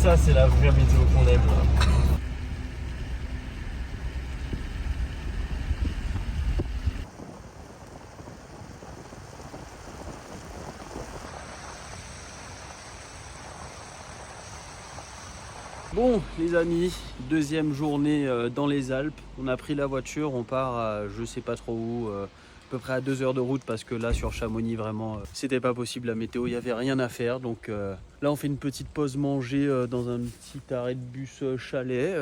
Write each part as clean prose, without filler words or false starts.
Ça, c'est la vraie météo qu'on aime là. Bon les amis, deuxième journée dans les Alpes. On a pris la voiture, on part à je sais pas trop où, à peu près à 2 heures de route parce que là sur Chamonix vraiment c'était pas possible, la météo, il n'y avait rien à faire. Donc là on fait une petite pause manger dans un petit arrêt de bus chalet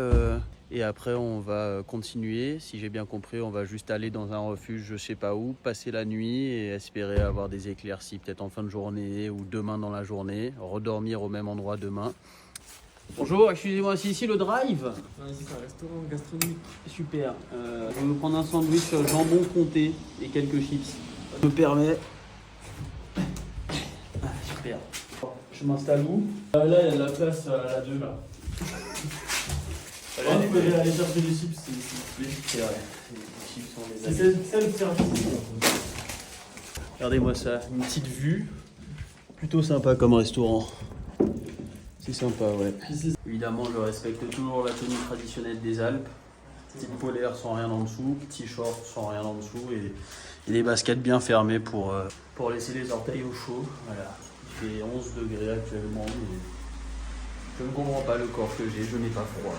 et après on va continuer. Si j'ai bien compris, on va juste aller dans un refuge je sais pas où, passer la nuit et espérer avoir des éclaircies peut-être en fin de journée ou demain dans la journée, redormir au même endroit demain. Bonjour, excusez-moi, c'est ici le drive? C'est un restaurant gastronomique. Super. Je vais me prendre un sandwich jambon comté et quelques chips. Je me permets. Ah, super. Je m'installe où? Là, il y a de la place à la 2 là. Allez, vous pouvez aller chercher des chips s'il vous plaît. C'est vrai. Les chips sont les C'est amis. self-service. Regardez-moi ça, une petite vue. Plutôt sympa comme restaurant. C'est sympa, ouais. Évidemment, je respecte toujours la tenue traditionnelle des Alpes. Petite polaire sans rien en dessous, petit short sans rien en dessous et des baskets bien fermées pour laisser les orteils au chaud. Voilà. Il fait 11 degrés actuellement, mais je ne comprends pas le corps que j'ai, je n'ai pas froid.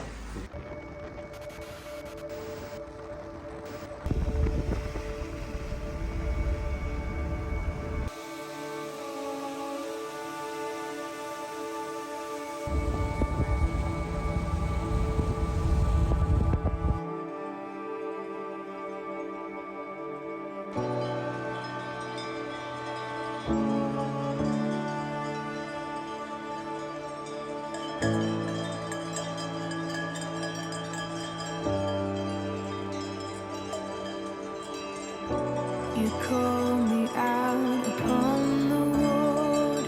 You call me out upon the waters,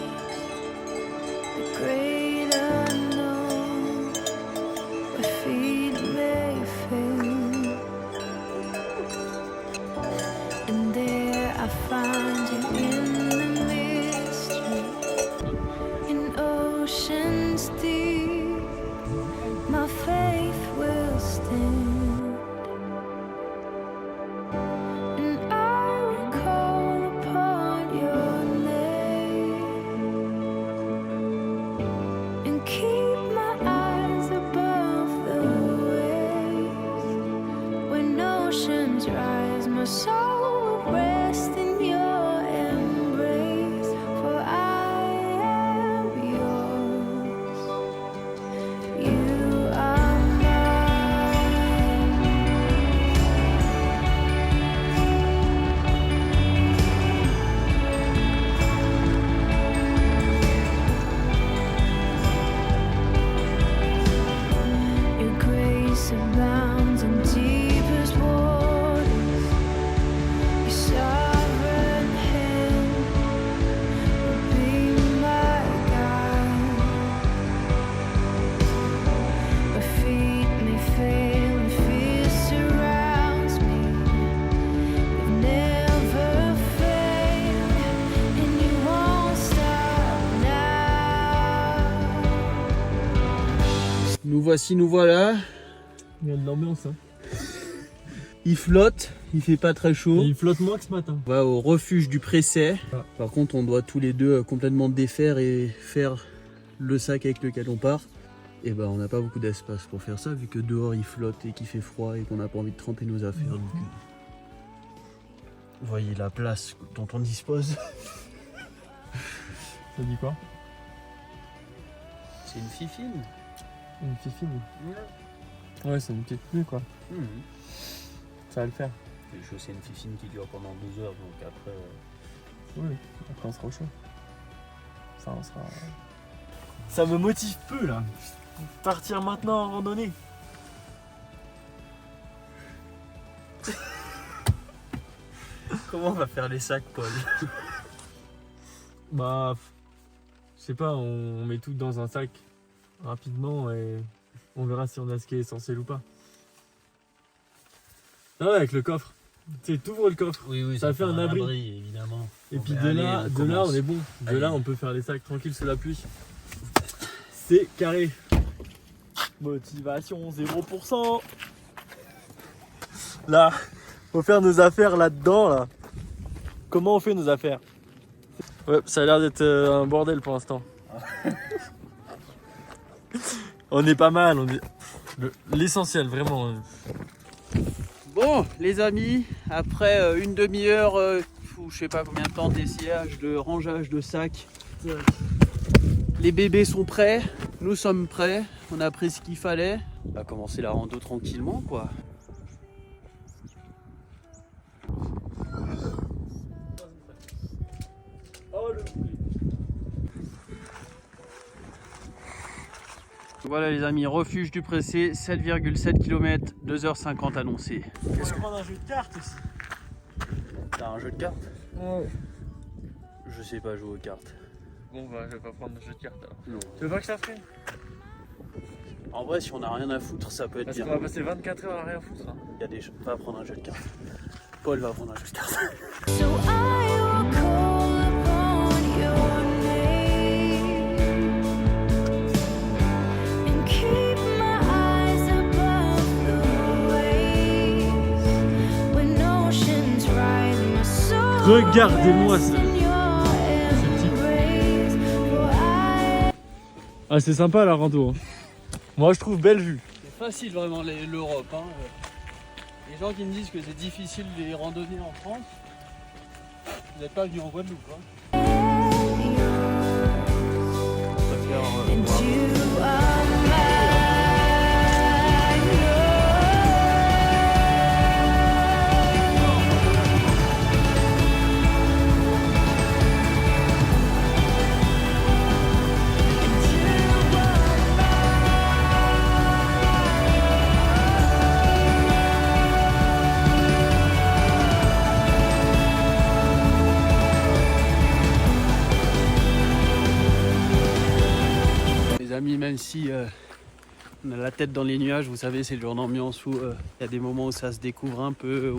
the great unknown, where feet may fail, and there I find you in the mystery, in oceans deep, my faith will stand. My soul will rest in your embrace, for I am yours. You are mine. Your grace abounds in deepest waters. Nous voici, nous voilà. Il y a de l'ambiance. Hein. Il flotte, il fait pas très chaud. Et il flotte moins que ce matin. On va au refuge du Pressay. Ah. Par contre, on doit tous les deux complètement défaire et faire le sac avec lequel on part. Et ben, on n'a pas beaucoup d'espace pour faire ça, vu que dehors il flotte et qu'il fait froid et qu'on n'a pas envie de tremper nos affaires. Donc, vous voyez la place dont on dispose. Ça dit quoi? C'est une fifine. Une fifine. Ouais, c'est une petite pluie quoi. Ça va le faire. C'est une fifine qui dure pendant 2 heures, donc après... Oui, après on sera au chaud. Ça, on sera... Ça me motive peu là. Partir maintenant en randonnée. Comment on va faire les sacs, Paul? Bah, je sais pas, on met tout dans un sac rapidement et on verra si on a ce qui est essentiel ou pas. Ah ouais, avec le coffre. Tu sais, t'ouvres le coffre, Oui, ça fait un abri. Évidemment. Et puis Allez, de là, on est bon. De là, Allez. on peut faire les sacs tranquilles sous la pluie. C'est carré. Motivation 0%. Là, faut faire nos affaires là-dedans là. Comment on fait nos affaires? Ouais, ça a l'air d'être un bordel pour l'instant. On est pas mal, on est l'essentiel vraiment. Bon les amis, après une demi-heure ou je sais pas combien de temps d'essayage, de rangeage de sacs, les bébés sont prêts, nous sommes prêts, on a pris ce qu'il fallait. On va commencer la rando tranquillement quoi. Voilà les amis, refuge du Pressé, 7,7 km, 2h50 annoncé. Est-ce qu'on prend un jeu de cartes aussi? T'as un jeu de cartes? Ouais. Je sais pas jouer aux cartes. Bon bah je vais pas prendre de jeu de cartes alors. Non. Tu veux pas que je la ferai? En vrai si on a rien à foutre ça peut être Parce bien. qu'on va passer 24 heures à rien foutre. Hein. Il y a des choses. Va prendre un jeu de cartes. Paul va prendre un jeu de cartes. So I will call upon your name and keep my eyes above the waves. When oceans rise, my soul Regardez-moi rests ce in your type. embrace. For I Ah c'est sympa la rando. Hein. Moi je trouve belle vue. C'est facile vraiment l'Europe. Hein. Les gens qui me disent que c'est difficile les randonnées en France, vous n'êtes pas venus en Guadeloupe. Hein. am yours, On va faire, and voir. you are mine. Les amis, même si on a la tête dans les nuages, vous savez, c'est le genre d'ambiance où il y a des moments où ça se découvre un peu,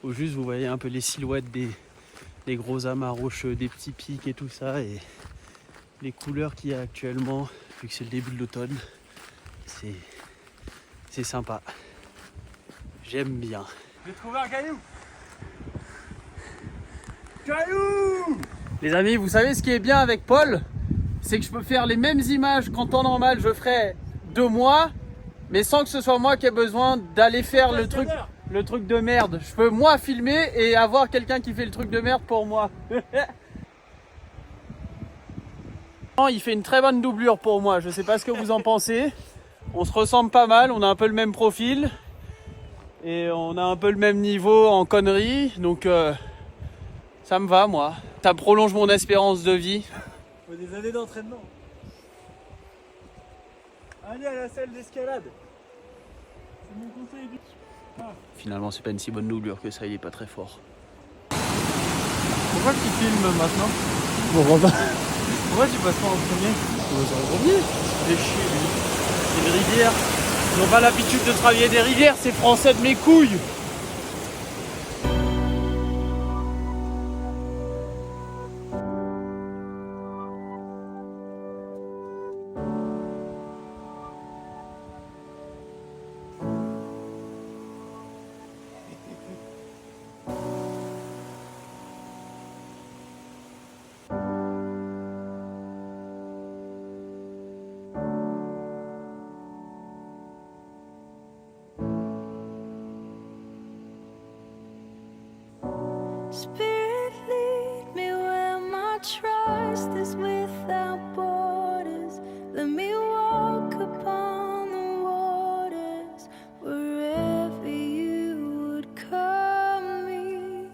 où juste vous voyez un peu les silhouettes des gros amas rocheux, des petits pics et tout ça, et les couleurs qu'il y a actuellement, vu que c'est le début de l'automne, c'est sympa. J'aime bien. J'ai trouvé un caillou. Caillou. Les amis, vous savez ce qui est bien avec Paul? C'est que je peux faire les mêmes images qu'en temps normal je ferais de moi, mais sans que ce soit moi qui ai besoin d'aller faire le truc de merde. Je peux moi filmer et avoir quelqu'un qui fait le truc de merde pour moi. Il fait une très bonne doublure pour moi, je sais pas ce que vous en pensez. On se ressemble pas mal, on a un peu le même profil et on a un peu le même niveau en conneries, donc ça me va moi. Ça prolonge mon espérance de vie. Faut des années d'entraînement. Allez à la salle d'escalade. C'est mon conseil du... Finalement, c'est pas une si bonne doublure que ça, il est pas très fort. Pourquoi tu filmes maintenant? Pourquoi tu passes pas en premier? En premier, c'est chier, lui. C'est une rivière. Ils n'ont pas l'habitude de travailler des rivières, c'est français de mes couilles. Spirit, lead me where my trust is without borders. Let me walk upon the waters wherever you would call me.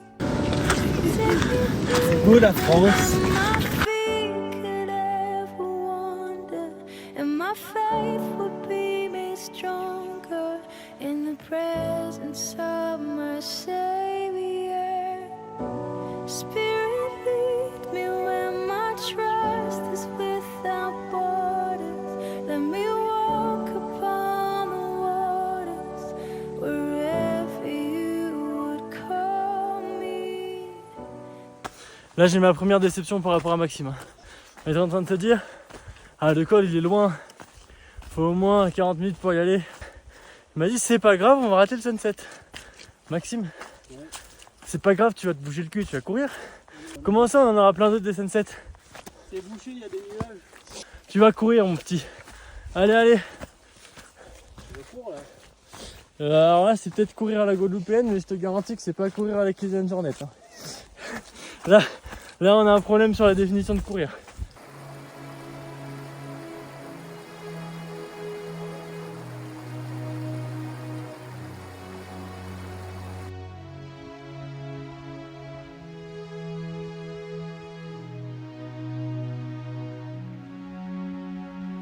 C'est beau la France. My feet could ever wander, and my faith would be made stronger in the presence of my Savior. Spirit, lead me where my trust is without borders. Let me walk upon the waters wherever you would call me. Là j'ai ma première déception par rapport à Maxime. Il est en train de te dire, ah le col il est loin. Faut au moins 40 minutes pour y aller. Il m'a dit c'est pas grave, on va rater le sunset. Maxime, c'est pas grave, tu vas te bouger le cul, tu vas courir. Comment ça, on en aura plein d'autres des sunsets? C'est bouché, il y a des nuages. Tu vas courir mon petit. Allez, allez. Je cours là. Alors là, c'est peut-être courir à la Guadeloupéenne, mais je te garantis que c'est pas courir à la Kylian Jornet. Hein. Là, on a un problème sur la définition de courir.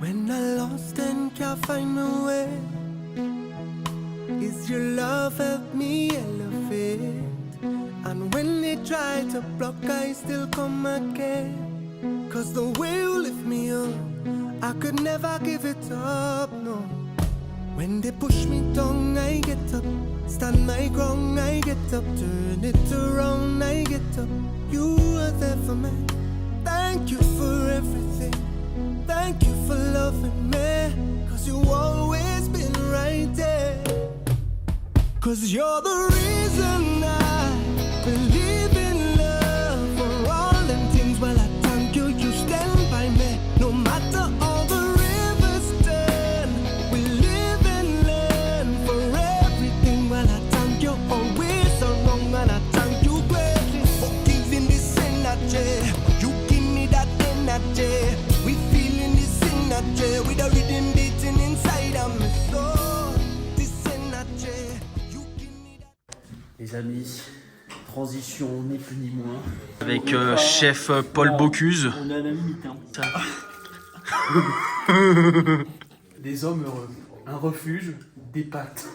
When I lost and can't find my way, is your love help me elevate? And when they try to block, I still come again. Cause the way you lift me up, I could never give it up, no. When they push me down, I get up. Stand my ground, I get up. Turn it around, I get up. You are there for me. Thank you for everything. Thank you for loving me, cause you always been right there. Cause you're the reason I believe in love. For all them things, well I thank you, you stand by me. No matter all the rivers turn, we live and learn. For everything, well I thank you, always wrong, and I thank you greatly for giving this energy. You give me that energy. We feeling this energy with a rhythm beating inside of me soul. This energy, you give me that. Les amis, transition ni plus ni moins. Avec chef Paul Bocuse. On est à la limite. Des hommes heureux. Un refuge, des pâtes.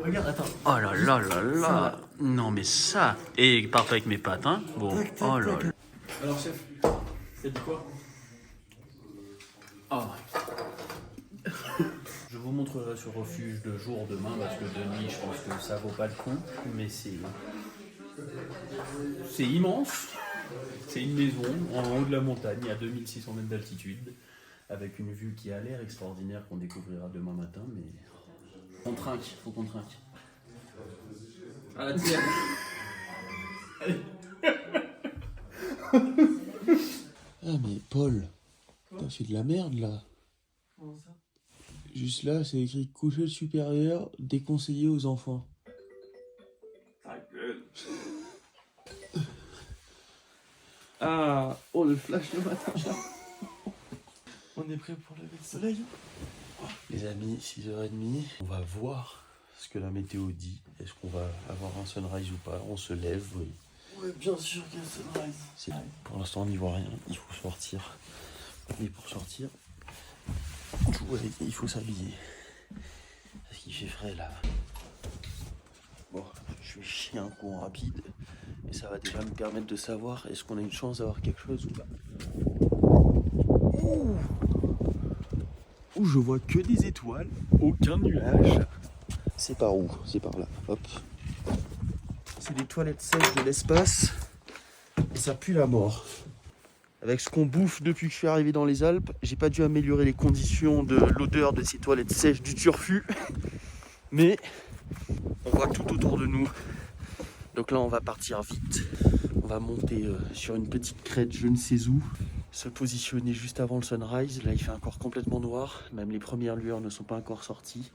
Regarde, attends. Oh là là là là. Non mais ça. Et parfait avec mes pâtes, hein. Bon. Oh là là. Alors chef, c'est dit quoi? Oh. Je vous montrerai ce refuge de jour demain parce que de nuit je pense que ça vaut pas le coup, mais c'est immense. C'est une maison en haut de la montagne à 2600 mètres d'altitude avec une vue qui a l'air extraordinaire qu'on découvrira demain matin, mais on trinque, faut qu'on trinque. Ah tiens. Ah mais Paul, t'as fait de la merde là. Comment ça? Juste là, c'est écrit coucher supérieur déconseillé aux enfants. Ta gueule. Ah, oh le flash le matin. On est prêt pour lever le soleil? Les amis, 6h30, on va voir ce que la météo dit. Est-ce qu'on va avoir un sunrise ou pas? On se lève, oui. Ouais, bien sûr qu'il y a sunrise. Pour l'instant, on n'y voit rien. Il faut sortir. Mais pour sortir, ouais, il faut s'habiller. Parce qu'il fait frais là. Bon, je vais chier un coup en rapide. Et ça va déjà me permettre de savoir est-ce qu'on a une chance d'avoir quelque chose ou pas. Ouh, ouh, je vois que des étoiles, aucun nuage. C'est par où? C'est par là. Hop. C'est des toilettes sèches de l'espace. Et ça pue la mort. Avec ce qu'on bouffe depuis que je suis arrivé dans les Alpes, j'ai pas dû améliorer les conditions de l'odeur de ces toilettes sèches du turfu. Mais on voit tout autour de nous. Donc là on va partir vite. On va monter sur une petite crête je ne sais où. Se positionner juste avant le sunrise. Là il fait encore complètement noir. Même les premières lueurs ne sont pas encore sorties.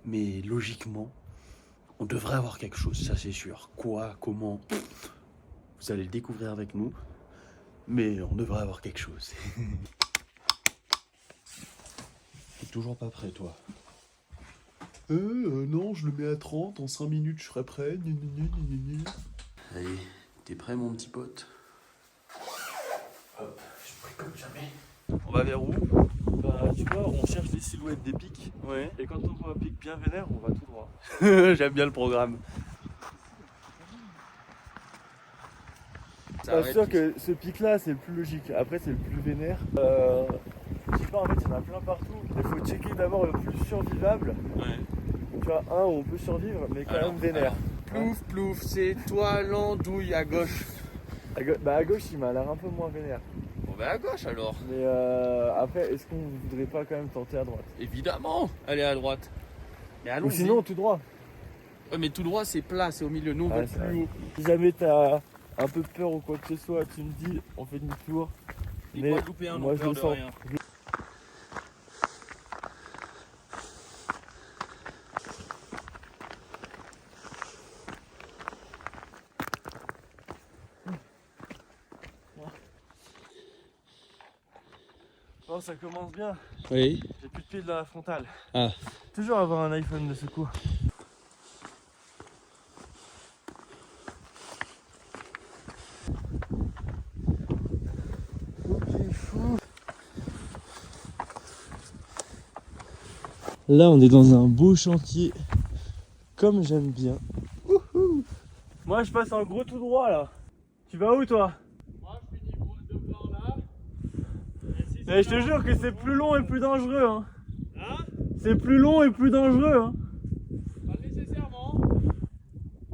Mais logiquement, on devrait avoir quelque chose, ça c'est sûr. Quoi, comment, vous allez le découvrir avec nous. Mais on devrait avoir quelque chose. T'es toujours pas prêt, toi? Non, je le mets à 30, en 5 minutes je serai prêt. Allez, t'es prêt mon petit pote? Hop, je suis prêt comme jamais. On va vers où? Bah tu vois, on cherche des silhouettes des pics. Ouais. Et quand on voit un pic bien vénère, on va tout droit. J'aime bien le programme. C'est sûr que ce pic là c'est le plus logique, après c'est le plus vénère. Je sais pas, en fait il y en a plein partout. Il faut checker d'abord le plus survivable. Ouais. Tu vois, un où on peut survivre mais quand même vénère. Plouf, plouf, c'est toi l'andouille à gauche. À gauche il m'a l'air un peu moins vénère. Bon bah à gauche alors. Mais Après, est-ce qu'on voudrait pas quand même tenter à droite? Évidemment, aller à droite. Mais Ou allons-y. sinon, tout droit. Ouais, mais tout droit, c'est plat, c'est au milieu. Nous, on Ah, veut c'est vrai. plus haut. Si jamais t'as un peu peur ou quoi que ce soit, tu me dis, on fait demi-tour. Les Mais Guadeloupéens moi, n'ont je peur le de sens. rien. Oh, ça commence bien. Oui. J'ai plus de pied dans la frontale. Ah. Toujours avoir un iPhone de secours. Là, on est dans un beau chantier, comme j'aime bien. Wouhou. Moi, je passe en gros tout droit là. Tu vas où toi? Moi, je finis devant là. Mais je te jure que c'est plus long et plus dangereux. Hein. C'est plus long et plus dangereux. Hein. Pas nécessairement.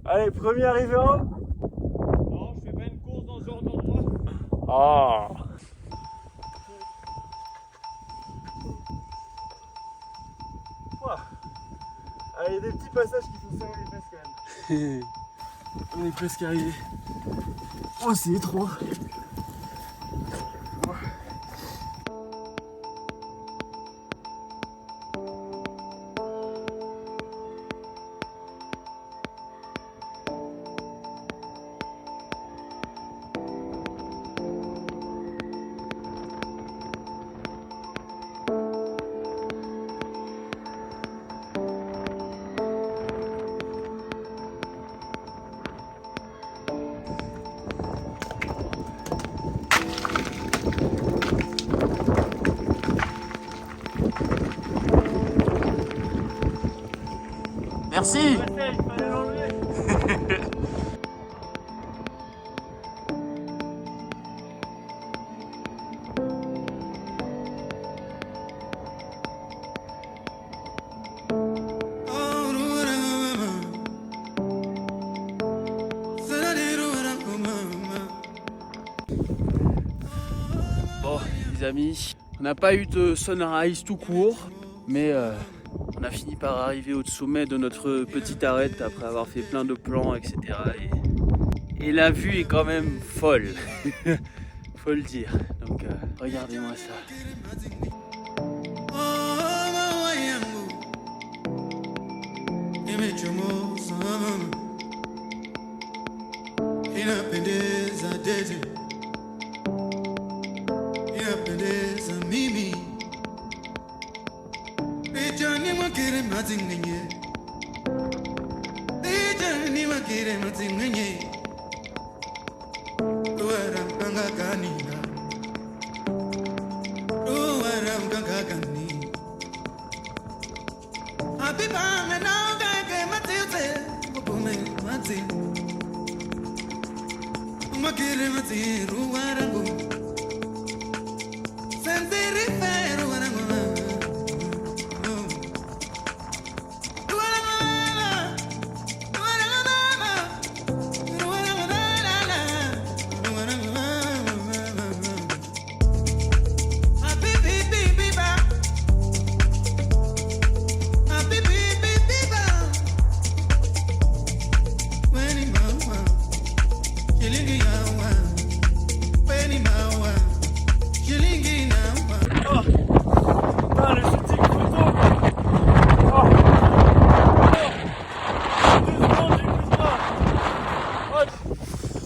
Allez, premier arrivé en haut. Non, je fais pas une course dans ce genre d'endroit. Ah. Ouah. Ah, il y a des petits passages qui sont serrés presque quand même. On est presque arrivé. Oh, c'est étroit. Merci. Bon, les amis, on n'a pas eu de sunrise tout court, mais on a fini par arriver au sommet de notre petite arête après avoir fait plein de plans, etc. Et la vue est quand même folle, faut le dire. Donc regardez-moi ça.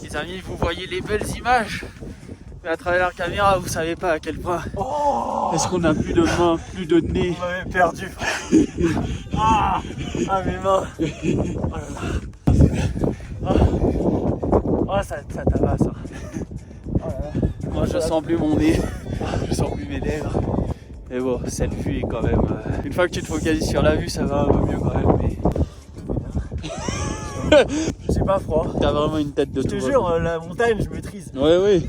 Les amis, vous voyez les belles images, mais à travers la caméra, vous savez pas à quel point. Est-ce qu'on a plus de mains, plus de nez? On m'avait perdu. Ah, mes mains. Oh là là. Oh, ça tabasse. Ça. Oh là là. Moi, je sens plus mon nez, je sens plus mes lèvres. Mais bon, cette vue est quand même. Une fois que tu te focalises sur la vue, ça va un peu mieux quand même. Mais... J'ai pas froid. T'as vraiment une tête de Je te taureau. jure, la montagne, je maîtrise. Ouais, oui.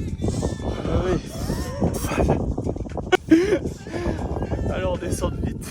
Alors on descend vite.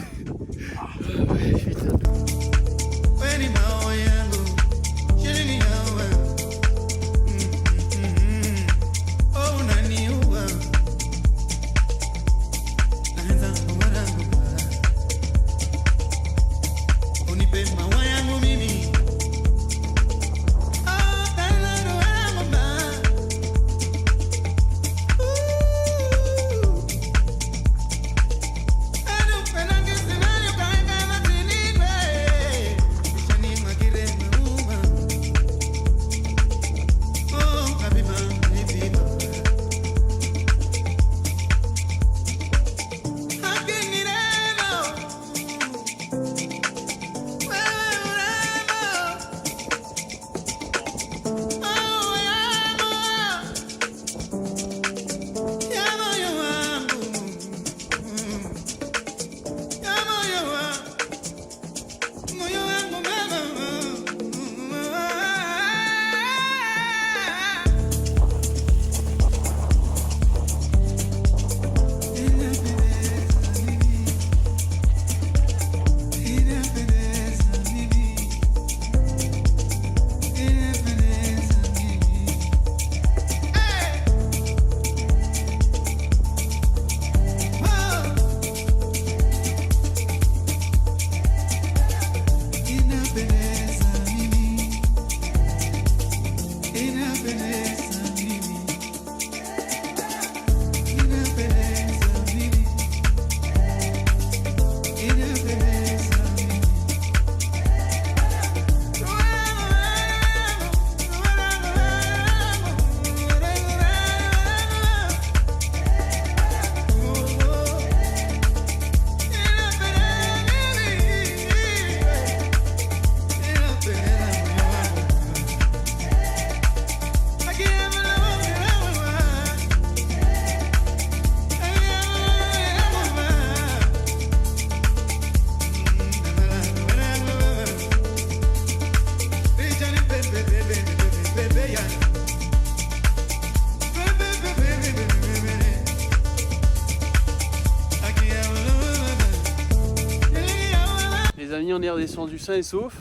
amis, on est redescendu sain et sauf.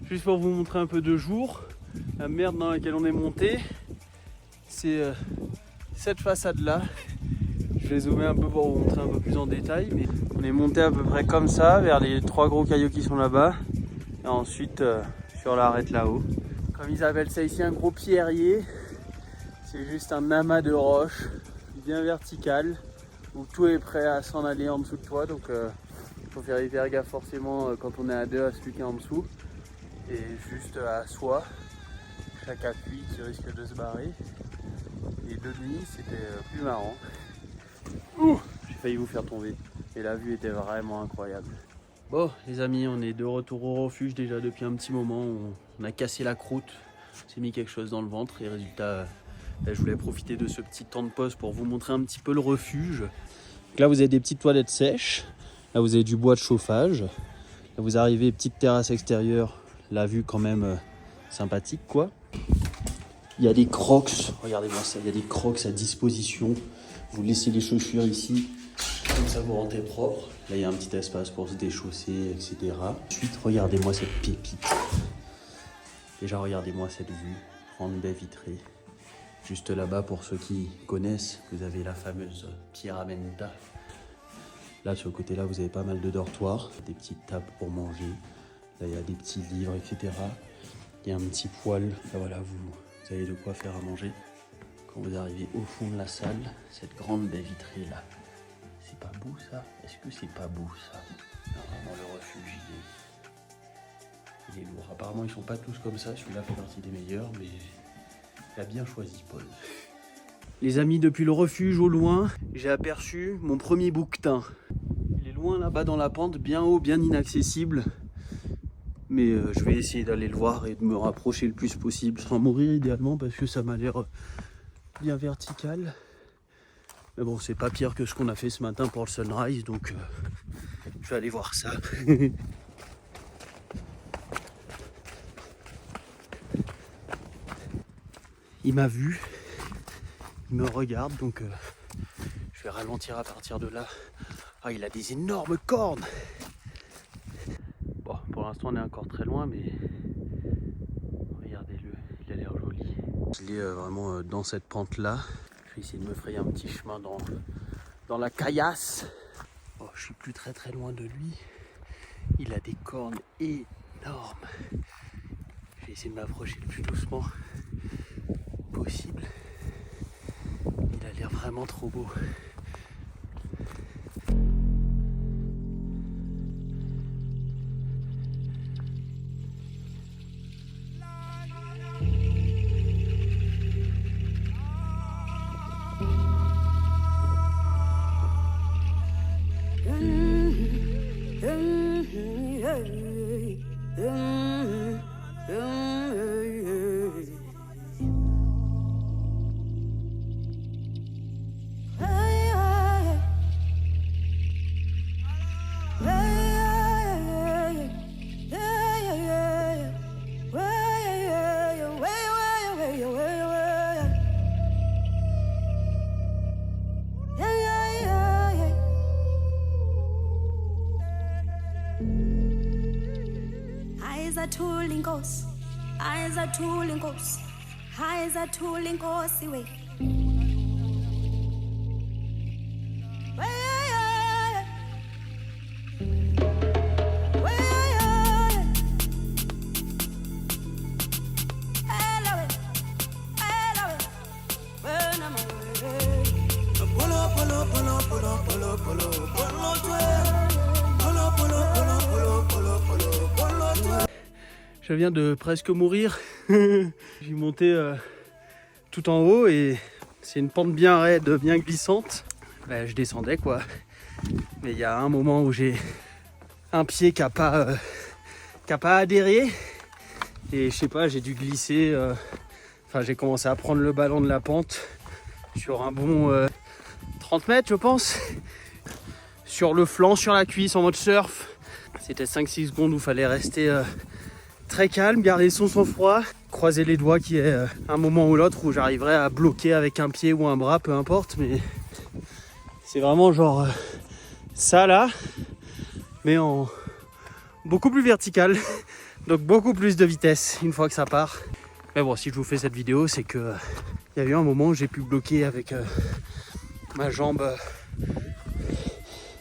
Juste pour vous montrer un peu de jour. La merde dans laquelle on est monté, c'est cette façade là. Je vais zoomer un peu pour vous montrer un peu plus en détail, mais on est monté à peu près comme ça vers les 3 gros cailloux qui sont là-bas et ensuite sur l'arête là-haut. Comme ils appellent ça ici un gros pierrier, c'est juste un amas de roches bien vertical où tout est prêt à s'en aller en dessous de toi, donc il faut faire hyper gaffe forcément quand on est à deux à celui qui est en dessous et juste à soi. Chaque appui qui risque de se barrer. Et de nuit, c'était plus marrant. J'ai failli vous faire tomber. Et la vue était vraiment incroyable. Bon, les amis, on est de retour au refuge déjà depuis un petit moment. On a cassé la croûte, on s'est mis quelque chose dans le ventre. Et résultat, je voulais profiter de ce petit temps de pause pour vous montrer un petit peu le refuge. Donc là, vous avez des petites toilettes sèches. Là, vous avez du bois de chauffage. Là, vous arrivez, petite terrasse extérieure. La vue quand même sympathique, quoi. Il y a des crocs, regardez-moi ça, il y a des crocs à disposition. Vous laissez les chaussures ici, comme ça vous rentrez propre. Là il y a un petit espace pour se déchausser, etc. Ensuite, regardez-moi cette pépite. Déjà regardez-moi cette vue, grande baie vitrée. Juste là-bas, pour ceux qui connaissent, vous avez la fameuse Pierramenta. Là, sur le côté-là, vous avez pas mal de dortoirs, des petites tables pour manger. Là, il y a des petits livres, etc. Il y a un petit poêle, là voilà, vous avez de quoi faire à manger. Quand vous arrivez au fond de la salle, cette grande baie vitrée là, c'est pas beau ça? Est-ce que c'est pas beau ça? Non, vraiment le refuge il est lourd. Apparemment ils sont pas tous comme ça, celui-là fait partie des meilleurs, mais il a bien choisi Paul. Les amis, depuis le refuge au loin, j'ai aperçu mon premier bouquetin. Il est loin là-bas dans la pente, bien haut, bien inaccessible. Mais je vais essayer d'aller le voir et de me rapprocher le plus possible sans mourir idéalement parce que ça m'a l'air bien vertical. Mais bon, c'est pas pire que ce qu'on a fait ce matin pour le sunrise, donc je vais aller voir ça. Il m'a vu, il me regarde, donc je vais ralentir à partir de là. Ah, il a des énormes cornes! Bon, pour l'instant on est encore très loin, mais regardez-le, il a l'air joli. Il est vraiment dans cette pente là. Je vais essayer de me frayer un petit chemin dans la caillasse. Oh, je suis plus très loin de lui. Il a des cornes énormes. Je vais essayer de m'approcher le plus doucement possible. Il a l'air vraiment trop beau. Eyes are tooling ghosts, eyes are tooling ghosts, eyes are tooling ghosts away. Je viens de presque mourir. J'ai monté tout en haut et c'est une pente bien raide, bien glissante. Ben, je descendais quoi. Mais il y a un moment où j'ai un pied qui a pas adhéré. Et je sais pas, j'ai dû glisser. Enfin, j'ai commencé à prendre le ballon de la pente sur un bon 30 mètres, je pense. Sur le flanc, sur la cuisse en mode surf. C'était 5-6 secondes où il fallait rester très calme, garder son sang-froid, croiser les doigts qu'il y ait un moment ou l'autre où j'arriverai à bloquer avec un pied ou un bras, peu importe, mais c'est vraiment genre ça là, mais en beaucoup plus vertical, donc beaucoup plus de vitesse une fois que ça part. Mais bon, si je vous fais cette vidéo, c'est que il y a eu un moment où j'ai pu bloquer avec ma jambe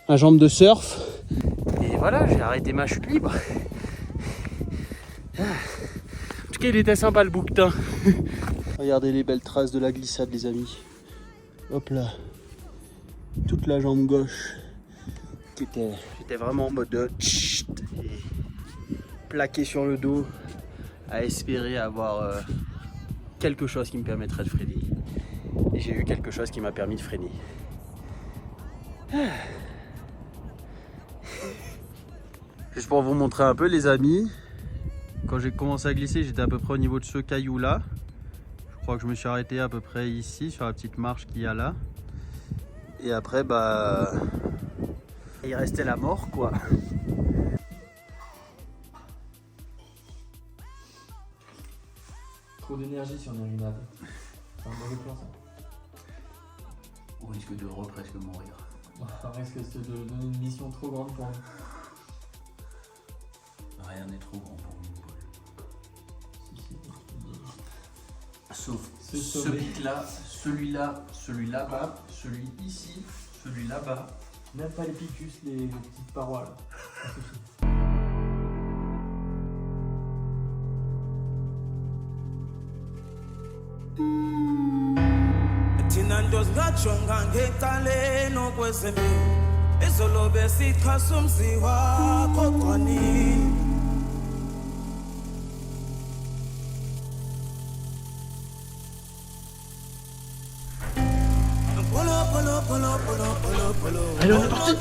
de surf. Et voilà, j'ai arrêté ma chute libre. En tout cas, il était sympa le bouquetin. Regardez les belles traces de la glissade, les amis. Hop là. Toute la jambe gauche. J'étais vraiment en mode et plaqué sur le dos à espérer avoir quelque chose qui me permettrait de freiner. Et j'ai eu quelque chose qui m'a permis de freiner. Juste pour vous montrer un peu, les amis, quand j'ai commencé à glisser, j'étais à peu près au niveau de ce caillou là. Je crois que je me suis arrêté à peu près ici, sur la petite marche qu'il y a là. Et après, bah, il restait la mort, quoi. Trop d'énergie si on est une nave. C'est un mauvais plan ça. Au risque de presque mourir. On risque de donner une mission trop grande pour nous. Rien n'est trop grand pour nous, Paul. Sauf ce pic-là, celui-là, celui là-bas, celui ici, celui là-bas. Même pas les picus, les petites parois là. Ça suffit. Tinandos ngachonga ngetaleno kwezemi ezolobe sikhasumzi wakho kwani Allez, on est parti.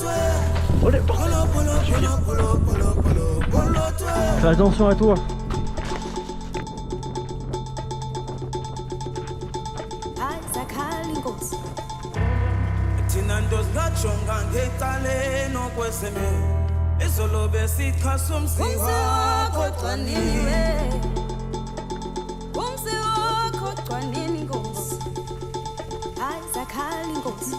Fais attention à toi. Isaac Halingos. Tinandos ngachonga ngetaleno kwezemi ezolobe sikhasumzi wakho kwani Isaac Halingos. Isaac Halingos.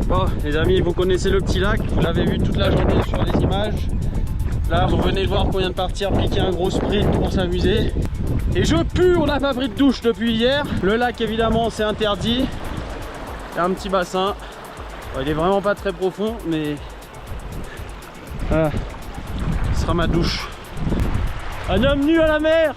Bon, les amis, vous connaissez le petit lac, vous l'avez vu toute la journée sur les images. Là, vous venez de voir qu'on vient de partir piquer un gros sprint pour s'amuser. Et je pue, on n'a pas pris de douche depuis hier. Le lac, évidemment, c'est interdit. Il y a un petit bassin. Bon, il est vraiment pas très profond, mais voilà. Ce sera ma douche. Un homme nu à la mer.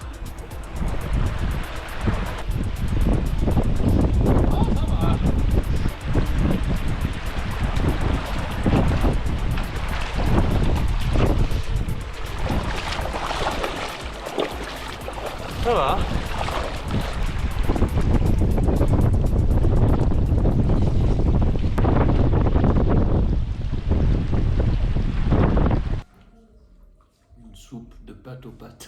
Ça va. Une soupe de pâte aux pâtes.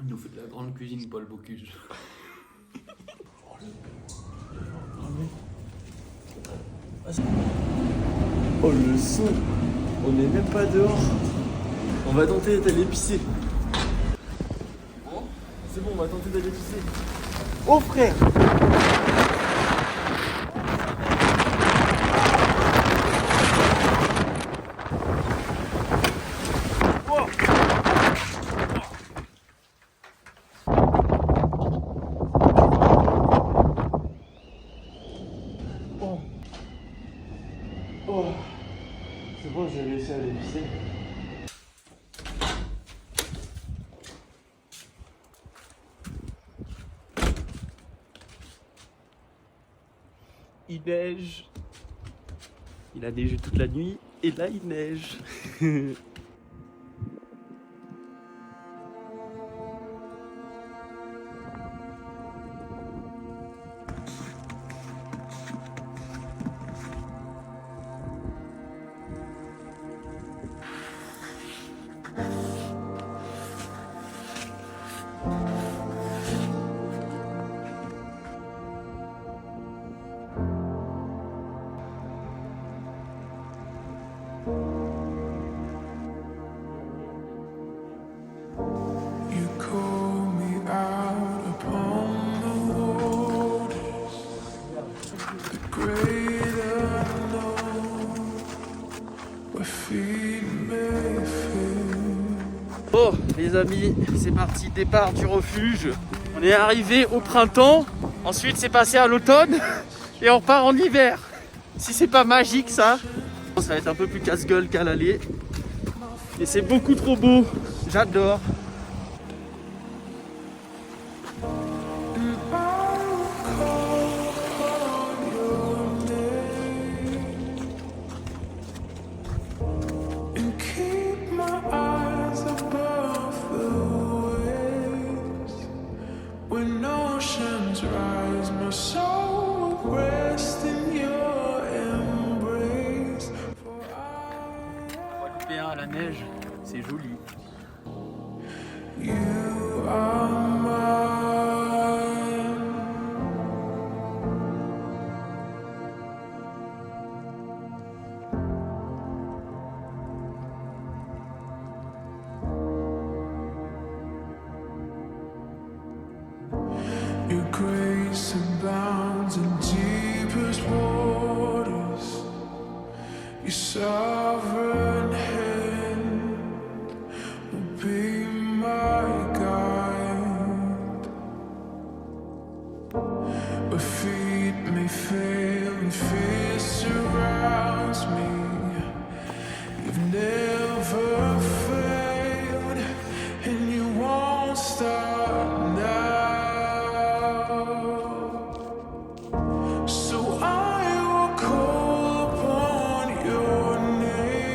Il nous fait de la grande cuisine, Paul Bocuse. Oh le son. On n'est même pas dehors. On va tenter d'aller pisser. C'est bon, on va tenter d'aller pisser. Oh frère. Oh, c'est bon, j'ai réussi à aller pisser. Il neige. Il a neigé toute la nuit et là il neige. You call me out upon the waters, the great unknown, where feet may fail. Bon les amis, c'est parti, départ du refuge. On est arrivé au printemps, ensuite c'est passé à l'automne et on repart en hiver. Si c'est pas magique ça, ça va être un peu plus casse-gueule qu'à l'aller. Et c'est beaucoup trop beau, j'adore. And keep my eyes above the waves. When oceans rise, my soul will rest in your embrace. Guadeloupéen à la neige, c'est joli. You are mine. Your grace abounds in deepest waters. Your sovereign hand will be my guide. Where feet may fail and fear surrounds me, you've never failed and you won't start now. So I will call upon your name.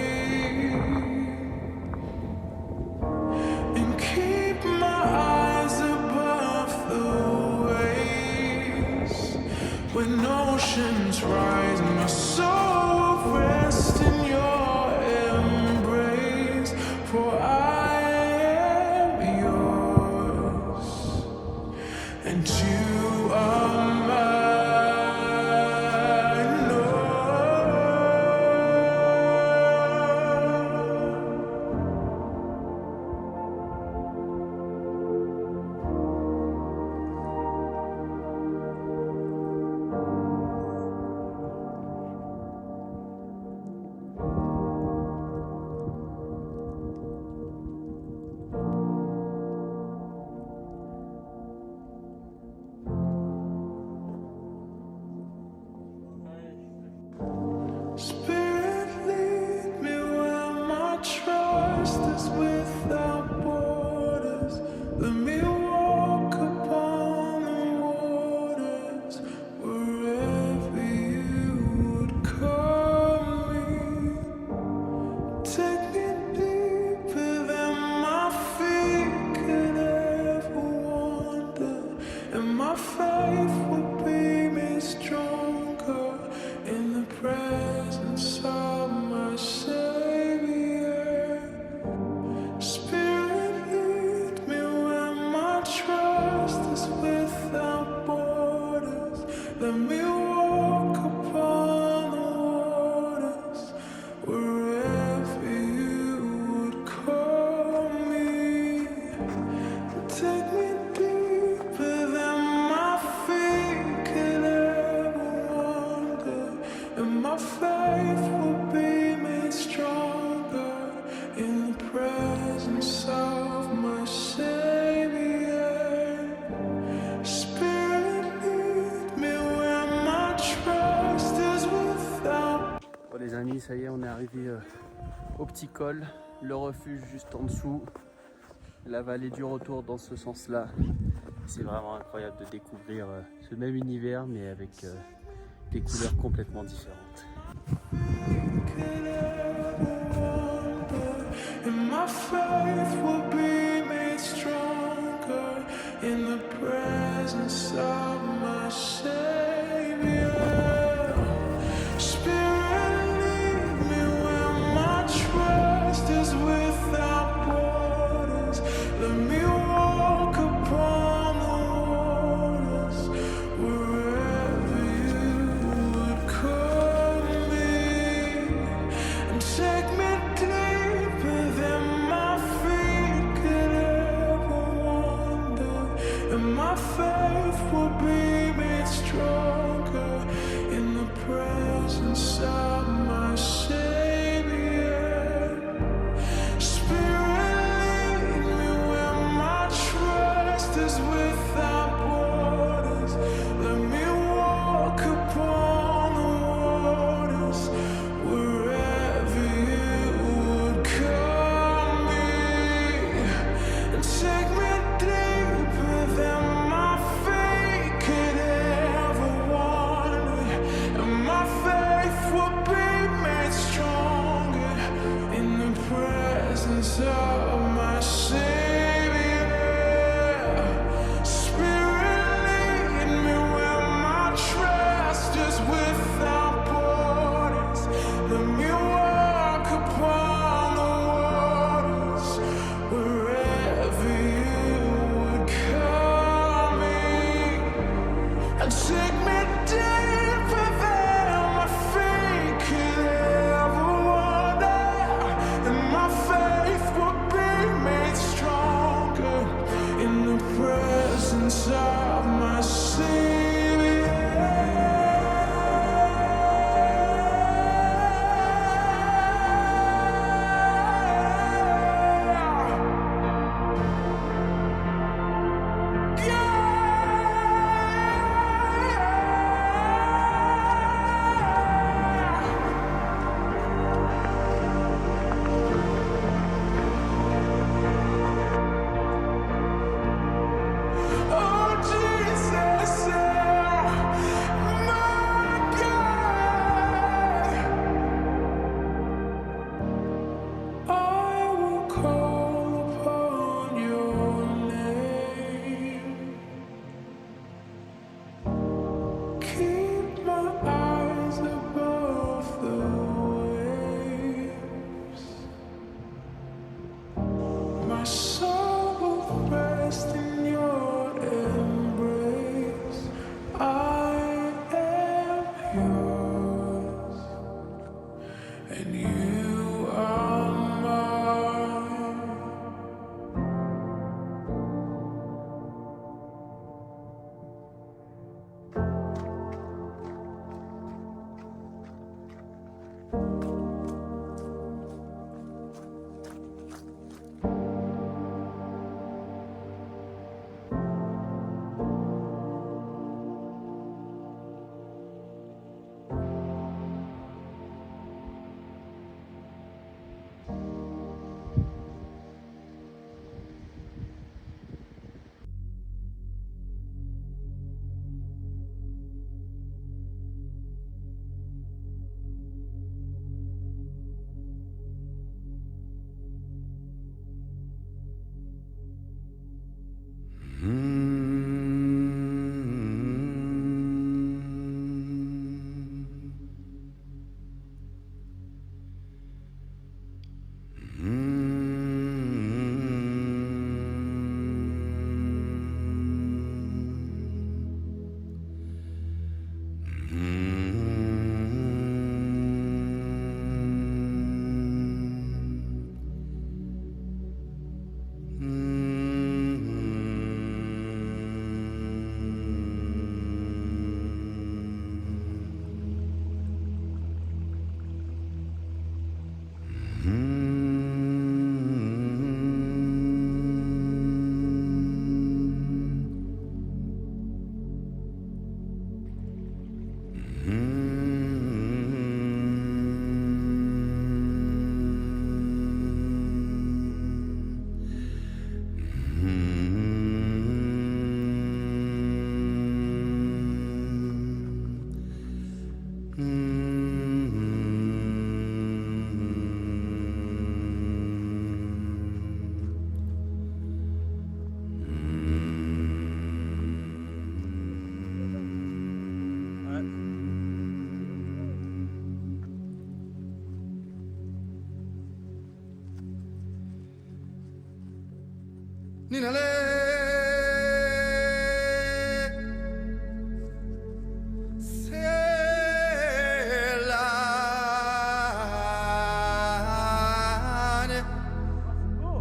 and my faith will be made stronger in the presence of my Savior. Spirit, lead me where my trust is without. Bon les amis, ça y est, on est arrivé au petit col, le refuge juste en dessous, la vallée du retour dans ce sens-là. C'est vraiment incroyable de découvrir ce même univers mais avec des couleurs complètement différentes. And my faith will be made stronger in the presence of my Savior. Spirit, lead me where my trust is without borders. Let me walk upon the waters wherever you would call me.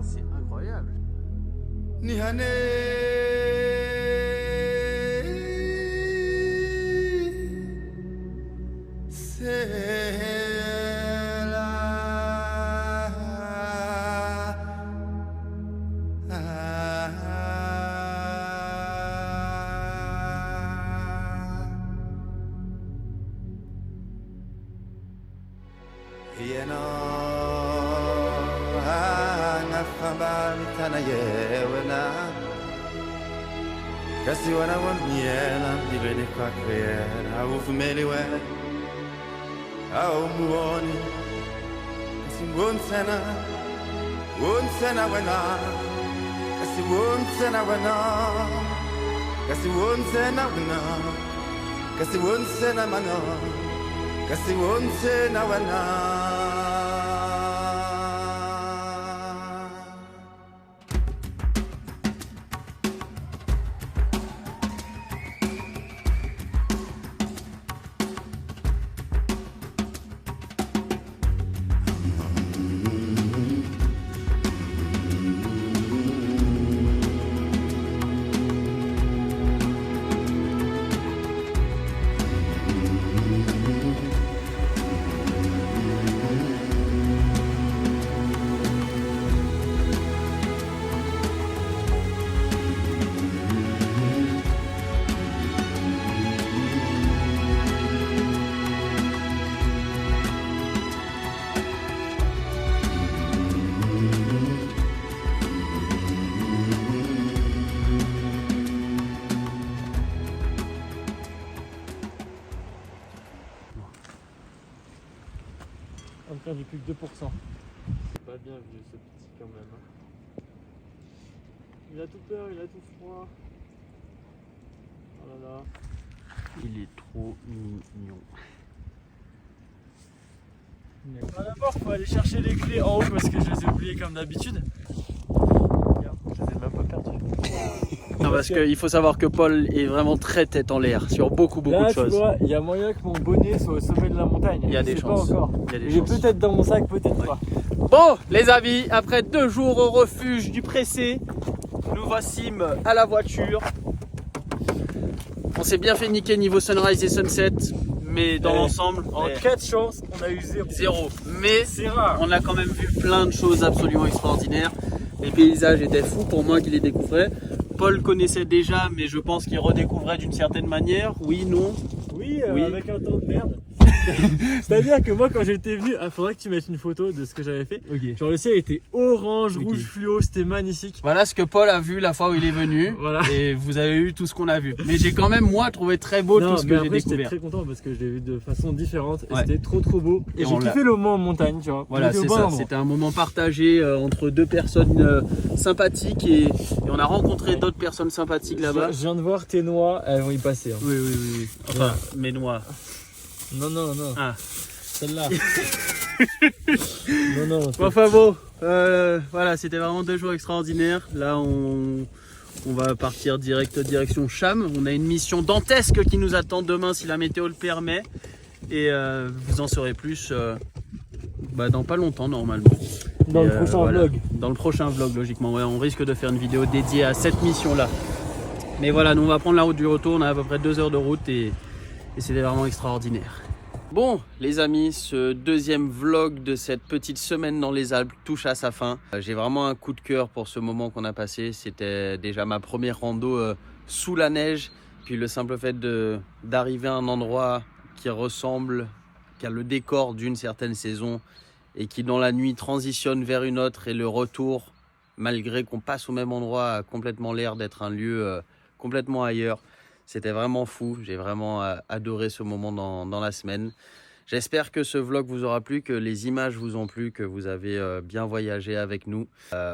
C'est incroyable. Kasi wana wamiela divene kwa kwera uvumeliwe au muoni kasi wonsena wana kasi wonsena wana kasi wonsena wana kasi wonsena mana kasi wonsena wana. Encore j'ai plus que 2%. C'est pas bien vu ce petit quand même. Il a tout peur, il a tout froid. Oh là là. Il est trop mignon. D'abord, faut aller chercher les clés en haut parce que je les ai oubliées comme d'habitude. Regarde, je les ai même pas perdues. Non, parce qu'il faut savoir que Paul est vraiment très tête en l'air sur beaucoup Là, de choses. tu vois, il y a moyen que mon bonnet soit au sommet de la montagne. Il y a des Je sais chances. pas encore. Il y a des Il est chances. peut-être dans mon sac, peut-être pas. Bon, les amis, après 2 jours au refuge du Pressé, nous voici à la voiture. On s'est bien fait niquer niveau sunrise et sunset, mais dans l'ensemble, En 4 chances, on a eu 0. 0. Mais C'est rare. on a quand même vu plein de choses absolument extraordinaires. Les paysages étaient fous pour moi qui les découvrais. Paul connaissait déjà, mais je pense qu'il redécouvrait d'une certaine manière. Oui, non. Oui, Oui. avec un temps de merde. C'est-à-dire que moi, quand j'étais venu, il faudrait que tu mettes une photo de ce que j'avais fait. Ok. Genre le ciel était orange, Ok. rouge fluo, c'était magnifique. Voilà ce que Paul a vu la fois où il est venu. Voilà. Et vous avez eu tout ce qu'on a vu. Mais j'ai quand même, moi, trouvé très beau tout ce mais que j'ai après, j'étais découvert. très content parce que je l'ai vu de façon différente et Ouais. c'était trop beau. Et Et j'ai on l'a- kiffé le moment en montagne, tu vois. Voilà, On était au c'est bon ça. endroit. C'était un moment partagé entre deux personnes sympathiques et on a rencontré d'autres personnes sympathiques là-bas. Je viens de voir tes noix, elles vont y passer. Hein. Oui, oui, oui, oui. Enfin, mes noix. Non. Ah. Celle-là. non. Enfin bon, voilà, c'était vraiment 2 jours extraordinaires. Là, on va partir direction Cham. On a une mission dantesque qui nous attend demain si la météo le permet. Et vous en saurez plus dans pas longtemps normalement. Dans Et, le prochain voilà. vlog. Dans le prochain vlog, logiquement. Ouais, on risque de faire une vidéo dédiée à cette mission-là. Mais voilà, nous on va prendre la route du retour. On a à peu près 2 heures de route et c'était vraiment extraordinaire. Bon, les amis, ce deuxième vlog de cette petite semaine dans les Alpes touche à sa fin. J'ai vraiment un coup de cœur pour ce moment qu'on a passé. C'était déjà ma première rando sous la neige. Puis le simple fait d'arriver à un endroit qui ressemble, qui a le décor d'une certaine saison et qui dans la nuit transitionne vers une autre et le retour, malgré qu'on passe au même endroit, a complètement l'air d'être un lieu complètement ailleurs. C'était vraiment fou, j'ai vraiment adoré ce moment dans la semaine. J'espère que ce vlog vous aura plu, que les images vous ont plu, que vous avez bien voyagé avec nous.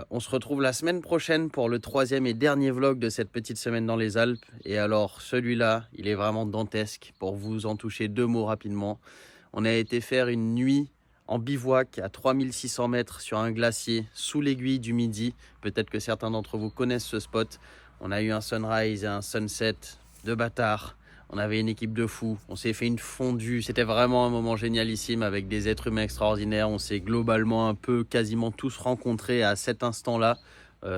On se retrouve la semaine prochaine pour le 3e et dernier vlog de cette petite semaine dans les Alpes. Et alors celui-là, il est vraiment dantesque. Pour vous en toucher 2 mots rapidement, on a été faire une nuit en bivouac à 3600 mètres sur un glacier sous l'aiguille du Midi. Peut-être que certains d'entre vous connaissent ce spot. On a eu un sunrise et un sunset de bâtard. On avait une équipe de fous, on s'est fait une fondue, c'était vraiment un moment génialissime avec des êtres humains extraordinaires. On s'est globalement un peu quasiment tous rencontrés à cet instant-là.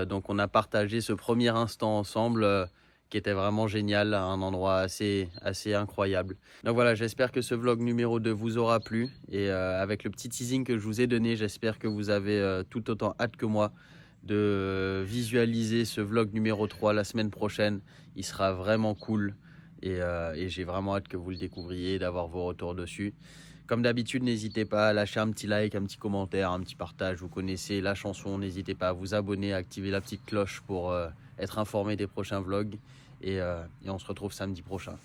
Donc on a partagé ce premier instant ensemble qui était vraiment génial, à un endroit assez incroyable. Donc voilà, j'espère que ce vlog numéro 2 vous aura plu. Et avec le petit teasing que je vous ai donné, j'espère que vous avez tout autant hâte que moi de visualiser ce vlog numéro 3 la semaine prochaine. Il sera vraiment cool. Et j'ai vraiment hâte que vous le découvriez, d'avoir vos retours dessus. Comme d'habitude, n'hésitez pas à lâcher un petit like, un petit commentaire, un petit partage. Vous connaissez la chanson, n'hésitez pas à vous abonner, à activer la petite cloche pour être informé des prochains vlogs. Et on se retrouve samedi prochain.